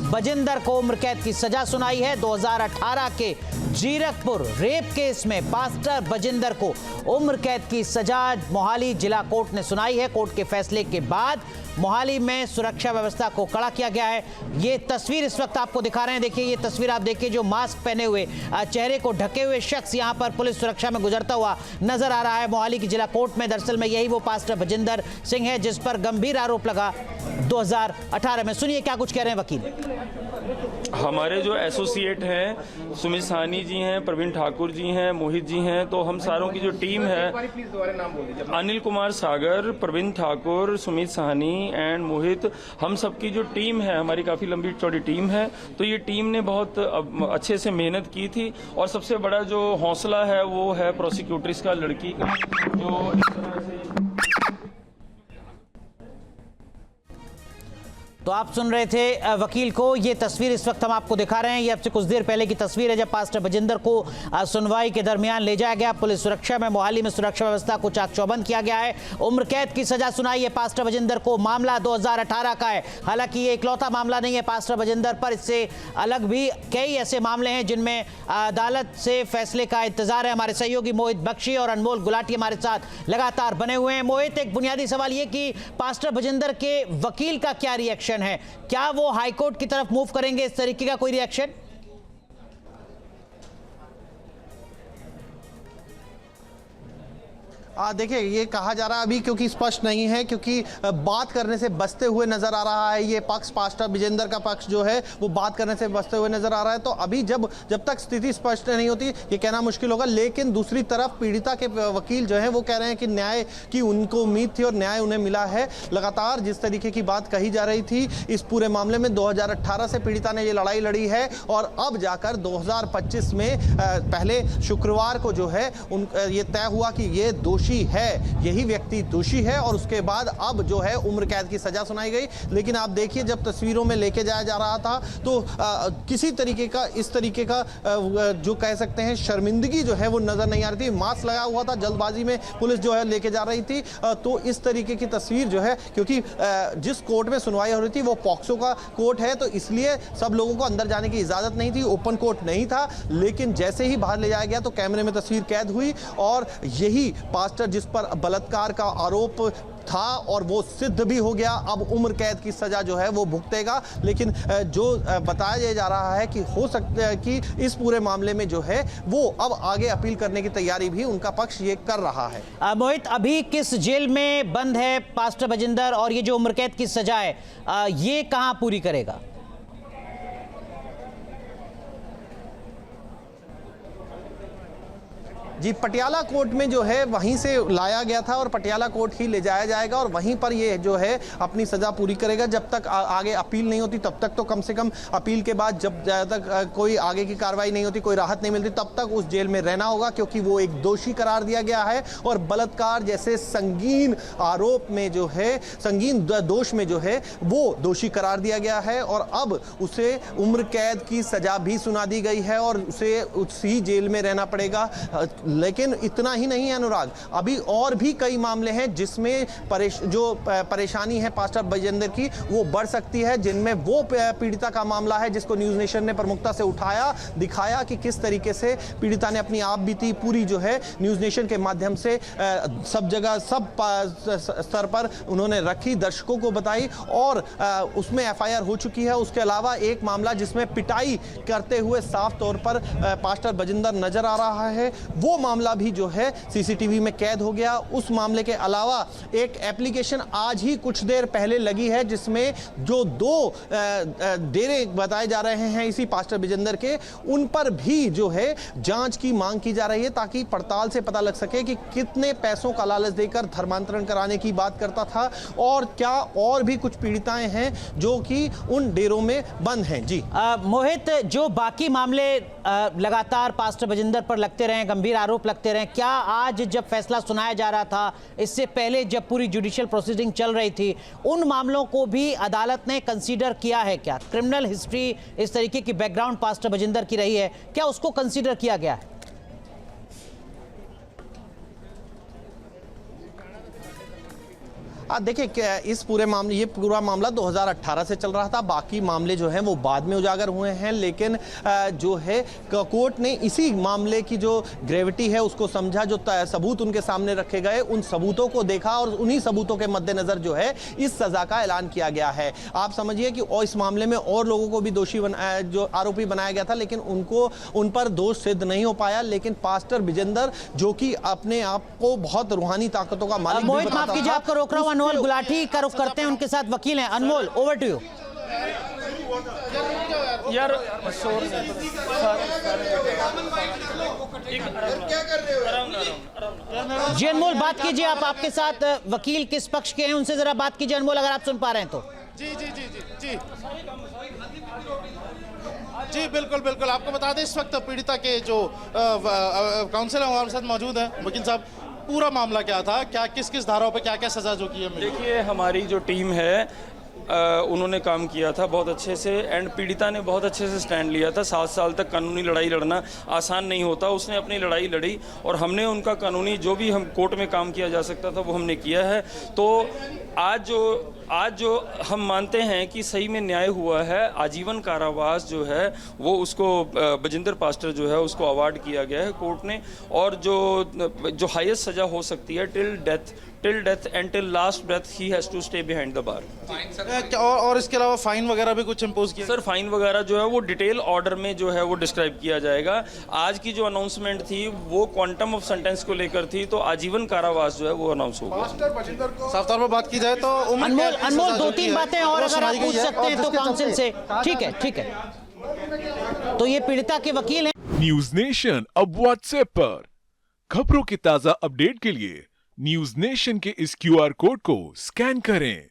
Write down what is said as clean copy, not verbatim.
बजिंदर को उम्र कैद की सजा सुनाई है। 2018 के जीरकपुर रेप केस में पास्टर बजिंदर को उम्र कैद की सजा मोहाली जिला कोर्ट ने सुनाई है। कोर्ट के फैसले के बाद मोहाली में सुरक्षा व्यवस्था को कड़ा किया गया है। ये तस्वीर इस वक्त आपको दिखा रहे हैं। देखिए ये तस्वीर आप देखिए, जो मास्क पहने हुए चेहरे को ढके हुए शख्स यहां पर पुलिस सुरक्षा में गुजरता हुआ नजर आ रहा है मोहाली की जिला कोर्ट में। दरअसल में यही वो पास्टर बजिंदर सिंह है जिस पर गंभीर आरोप लगा 2018 में। सुनिए क्या कुछ कह रहे हैं वकील। हमारे जो एसोसिएट हैं सुमित साहनी जी हैं, प्रवीण ठाकुर जी हैं, मोहित जी हैं, तो हम सारों की जो टीम है, अनिल कुमार सागर, प्रवीण ठाकुर, सुमित साहनी एंड मोहित, हम सबकी जो टीम है, हमारी काफी लंबी चौड़ी टीम है। तो ये टीम ने बहुत अच्छे से मेहनत की थी और सबसे बड़ा जो हौसला है वो है प्रोसिक्यूटर्स का, लड़की का, जो इस तरह से। तो आप सुन रहे थे वकील को। ये तस्वीर इस वक्त हम आपको दिखा रहे हैं, ये अब से कुछ देर पहले की तस्वीर है जब पास्टर बजिंदर को सुनवाई के दरमियान ले जाया गया पुलिस सुरक्षा में। मोहाली में सुरक्षा व्यवस्था को चाक चौबंद किया गया है। उम्र कैद की सजा सुनाई है पास्टर बजिंदर को। मामला 2018 का है। हालांकि ये इकलौता मामला नहीं है पास्टर बजिंदर पर, इससे अलग भी कई ऐसे मामले हैं जिनमें अदालत से फैसले का इंतजार है। हमारे सहयोगी मोहित बख्शी और अनमोल गुलाटी हमारे साथ लगातार बने हुए हैं। मोहित, एक बुनियादी सवाल ये कि पास्टर बजिंदर के वकील का क्या रिएक्शन है? क्या वो हाईकोर्ट की तरफ मूव करेंगे? इस तरीके का कोई रिएक्शन? देखिए ये कहा जा रहा है अभी, क्योंकि स्पष्ट नहीं है, क्योंकि बात करने से बचते हुए नजर आ रहा है ये पक्ष। पास्टर बजिंदर का पक्ष जो है वो बात करने से बचते हुए नजर आ रहा है। तो अभी जब तक स्थिति स्पष्ट नहीं होती ये कहना मुश्किल होगा। लेकिन दूसरी तरफ पीड़िता के वकील जो है वो कह रहे हैं कि न्याय की उनको उम्मीद थी और न्याय उन्हें मिला है। लगातार जिस तरीके की बात कही जा रही थी इस पूरे मामले में, 2018 से पीड़िता ने ये लड़ाई लड़ी है और अब जाकर 2025 में पहले शुक्रवार को जो है ये तय हुआ कि ये दोषी है, यही व्यक्ति दोषी है और उसके बाद अब जो है उम्र कैद की सजा सुनाई गई। लेकिन आप देखिए जब तस्वीरों में लेके जाया जा रहा था तो किसी तरीके का इस तरीके का जो कह सकते हैं शर्मिंदगी जो है वो नजर नहीं आ रही थी। मास्क लगा हुआ था, जल्दबाजी में पुलिस जो है लेके जा रही थी। तो इस तरीके की तस्वीर जो है, क्योंकि जिस कोर्ट में सुनवाई हो रही थी वो पॉक्सो का कोर्ट है, तो इसलिए सब लोगों को अंदर जाने की इजाजत नहीं थी, ओपन कोर्ट नहीं था। लेकिन जैसे ही बाहर ले जाया गया तो कैमरे में तस्वीर कैद हुई और यही पास्टर जिस पर बलात्कार का आरोप था और वो सिद्ध भी हो गया, अब उम्र कैद की सजा जो है वो भुगतेगा। लेकिन जो बताया जा रहा है कि हो सकता है कि इस पूरे मामले में जो है वो अब आगे अपील करने की तैयारी भी उनका पक्ष ये कर रहा है। मोहित, अभी किस जेल में बंद है पास्टर बजिंदर और ये जो उम्र कैद की सजा है ये कहां पूरी करेगा? जी, पटियाला कोर्ट में जो है वहीं से लाया गया था और पटियाला कोर्ट ही ले जाया जाएगा और वहीं पर ये जो है अपनी सज़ा पूरी करेगा। जब तक आगे अपील नहीं होती तब तक, तो कम से कम अपील के बाद जब तक कोई आगे की कार्रवाई नहीं होती, कोई राहत नहीं मिलती, तब तक उस जेल में रहना होगा, क्योंकि वो एक दोषी करार दिया गया है और बलात्कार जैसे संगीन आरोप में जो है, संगीन दोष में जो है वो दोषी करार दिया गया है और अब उसे उम्र कैद की सजा भी सुना दी गई है और उसे उसी जेल में रहना पड़ेगा। लेकिन इतना ही नहीं है अनुराग, अभी और भी कई मामले हैं जिसमें जो परेशानी है पास्टर बजिंदर की वो बढ़ सकती है, जिनमें वो पीड़िता का मामला है जिसको न्यूज़ नेशन ने प्रमुखता से उठाया, दिखाया कि किस तरीके से पीड़िता ने अपनी आप बीती पूरी जो है न्यूज़ नेशन के माध्यम से सब जगह सब स्तर पर उन्होंने रखी, दर्शकों को बताई और उसमें एफआईआर हो चुकी है। उसके अलावा एक मामला जिसमें पिटाई करते हुए साफ तौर पर पास्टर बजिंदर नजर आ रहा है, वो मामला भी जो है सीसीटीवी में कैद हो गया। उस मामले के अलावा एक एप्लीकेशन आज ही कुछ देर पहले लगी है जिसमें जो दो डेरे बताए जा रहे हैं इसी पास्टर बजिंदर के, उन पर भी जो है जांच की मांग की जा रही है ताकि पड़ताल से पता लग सके कि कितने पैसों का लालच देकर धर्मांतरण कराने की बात करता था और क्या और भी कुछ पीड़िताएं हैं जो कि उन डेरों में बंद हैं। जी मोहित, जो बाकी मामले लगातार पास्टर बजिंदर पर लगते रहे, गंभीर आरोप लगते रहे, क्या आज जब फैसला सुनाया जा रहा था, इससे पहले जब पूरी जुडिशियल प्रोसीडिंग चल रही थी, उन मामलों को भी अदालत ने कंसीडर किया है? क्या क्रिमिनल हिस्ट्री, इस तरीके की बैकग्राउंड पास्टर बजिंदर की रही है, क्या उसको कंसीडर किया गया है? देखिए इस पूरे मामले ये पूरा मामला 2018 से चल रहा था, बाकी मामले जो हैं वो बाद में उजागर हुए हैं, लेकिन जो है कोर्ट ने इसी मामले की जो ग्रेविटी है उसको समझा, जो सबूत उनके सामने रखे गए उन सबूतों को देखा और उन्हीं सबूतों के मद्देनजर जो है इस सजा का ऐलान किया गया है। आप समझिए कि और इस मामले में और लोगों को भी दोषी जो आरोपी बनाया गया था, लेकिन उन पर दोष सिद्ध नहीं हो पाया। लेकिन पास्टर विजेंदर जो कि अपने आप को बहुत रूहानी ताकतों का मालिक भी मोहित, बताता माफ कीजिए था, आपको रोक रहा हूं, अनमोल गुलाटी का रुख करते हैं, उनके साथ वकील हैं। अनमोल, ओवर टू यू। यार जी अनमोल, बात कीजिए आप, आपके साथ वकील किस पक्ष के हैं, उनसे जरा बात कीजिए अनमोल, अगर आप सुन पा रहे हैं तो। जी जी जी जी जी जी बिल्कुल बिल्कुल। आपको बता दें इस वक्त पीड़िता के जो काउंसिलर हमारे साथ मौजूद हैं। वकील साहब, पूरा मामला क्या था, क्या किस किस धाराओं पे क्या क्या सजा जो की है? देखिए, हमारी जो टीम है उन्होंने काम किया था बहुत अच्छे से, एंड पीड़िता ने बहुत अच्छे से स्टैंड लिया था। 7 साल तक कानूनी लड़ाई लड़ना आसान नहीं होता, उसने अपनी लड़ाई लड़ी और हमने उनका कानूनी जो भी हम कोर्ट में काम किया जा सकता था वो हमने किया है। तो आज जो हम मानते हैं कि सही में न्याय हुआ है, आजीवन कारावास जो है वो उसको बजिंदर पास्टर जो है उसको अवार्ड किया गया है कोर्ट ने, और जो हाईएस्ट सज़ा हो सकती है till death and till last breath he has to stay behind the bar. और इसके अलावा फाइन वगैरह भी कुछ इम्पोज किया? सर, फाइन वगैरह जो है वो डिटेल ऑर्डर में जो है वो डिस्क्राइब किया जाएगा। आज की जो अनाउंसमेंट थी वो क्वांटम ऑफ सेंटेंस को लेकर थी, तो आजीवन कारावास जो है वो अनाउंस होगा। साफ तौर पर बात की जाए तो अनमोल 2-3 बातें और अगर आप पूछ सकते हैं तो काउंसिल से। ठीक है। तो ये पीड़िता के वकील हैं। न्यूज नेशन अब व्हाट्सएप पर खबरों के ताजा अपडेट के लिए न्यूज नेशन के इस QR कोड को स्कैन करें।